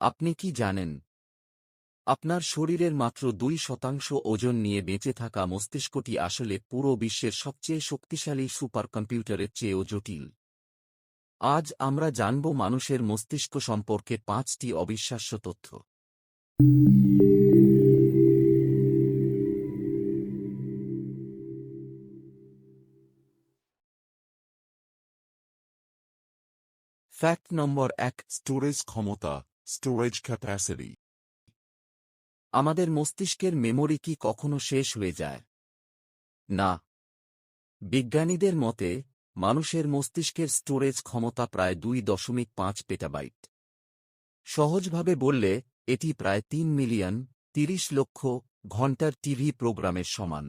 আপনি কি জানেন, আপনার শরীরের মাত্র 2% ওজন নিয়ে বেঁচে থাকা মস্তিষ্কটি আসলে পুরো বিশ্বের সবচেয়ে শক্তিশালী সুপার কম্পিউটারের চেয়েও জটিল। আজ আমরা জানব মানুষের মস্তিষ্ক সম্পর্কে 5টি অবিশ্বাস্য তথ্য। ফ্যাক্ট নম্বর 1, স্টোরেজ ক্ষমতা, স্টোরেজ ক্যাপাসিটি। আমাদের মস্তিষ্কের মেমোরি কি কখনো শেষ হয়ে যায়? না। বিজ্ঞানীদের মতে, মানুষের মস্তিষ্কের স্টোরেজ ক্ষমতা প্রায় 2.5 পেটাবাইট। সহজভাবে বললে, এটি প্রায় 3 মিলিয়ন 30 লক্ষ ঘন্টার টিভি প্রোগ্রামের সমান।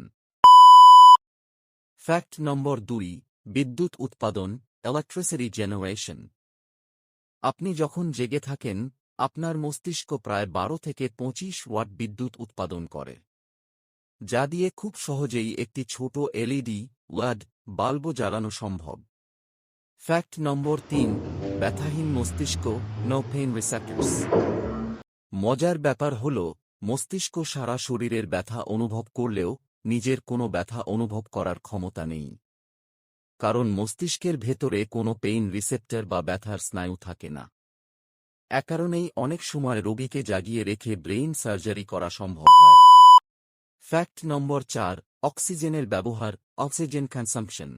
ফ্যাক্ট নম্বর 2, বিদ্যুৎ উৎপাদন, ইলেকট্রিসিটি জেনারেশন। আপনি যখন জেগে থাকেন, আপনার মস্তিষ্ক প্রায় 12 থেকে 25 ওয়াট বিদ্যুৎ উৎপাদন করে, যা দিয়ে খুব সহজেই একটি ছোট এলইডি ওয়াড বাল্বও জ্বালানো সম্ভব। ফ্যাক্ট নম্বর 3, ব্যথাহীন মস্তিষ্ক, নো পেইন রিসেপ্টরস। মজার ব্যাপার হল, মস্তিষ্ক সারা শরীরের ব্যথা অনুভব করলেও নিজের কোনো ব্যথা অনুভব করার ক্ষমতা নেই, কারণ মস্তিষ্কের ভেতরে কোনো পেইন রিসেপ্টর বা ব্যথার স্নায়ু থাকে না। এ কারণেই অনেক সময় রোগীকে জাগিয়ে রেখে ব্রেইন সার্জারি করা সম্ভব হয়। ফ্যাক্ট নম্বর 4, অক্সিজেনের ব্যবহার, অক্সিজেন কনসাম্পশন।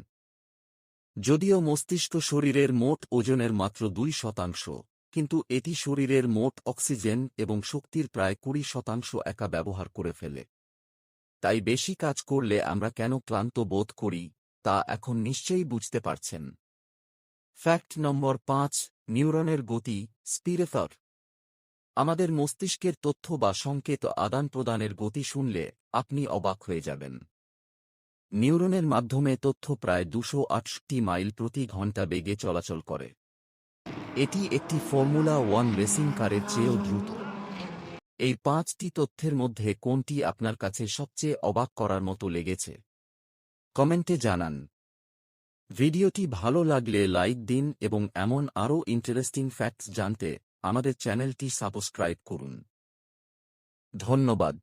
যদিও মস্তিষ্ক শরীরের মোট ওজনের মাত্র 2%, কিন্তু এটি শরীরের মোট অক্সিজেন এবং শক্তির প্রায় 20% একা ব্যবহার করে ফেলে। তাই বেশি কাজ করলে আমরা কেন ক্লান্ত বোধ করি, তা এখন নিশ্চয়ই বুঝতে পারছেন। ফ্যাক্ট নম্বর 5, নিউরনের গতি, স্পিড অফ থট। আমাদের মস্তিষ্কের তথ্য বা সংকেত আদান প্রদানের গতি শুনলে আপনি অবাক হয়ে যাবেন। নিউরনের মাধ্যমে তথ্য প্রায় 268 মাইল প্রতি ঘন্টা বেগে চলাচল করে। এটি একটি ফর্মুলা 1 রেসিং কারের চেয়েও দ্রুত। এই 5টি তথ্যের মধ্যে কোনটি আপনার কাছে সবচেয়ে অবাক করার মতো লেগেছে? কমেন্টে জানান। ভিডিওটি ভালো লাগলে লাইক দিন এবং এমন আরও ইন্টারেস্টিং ফ্যাক্টস জানতে আমাদের চ্যানেলটি সাবস্ক্রাইব করুন। ধন্যবাদ।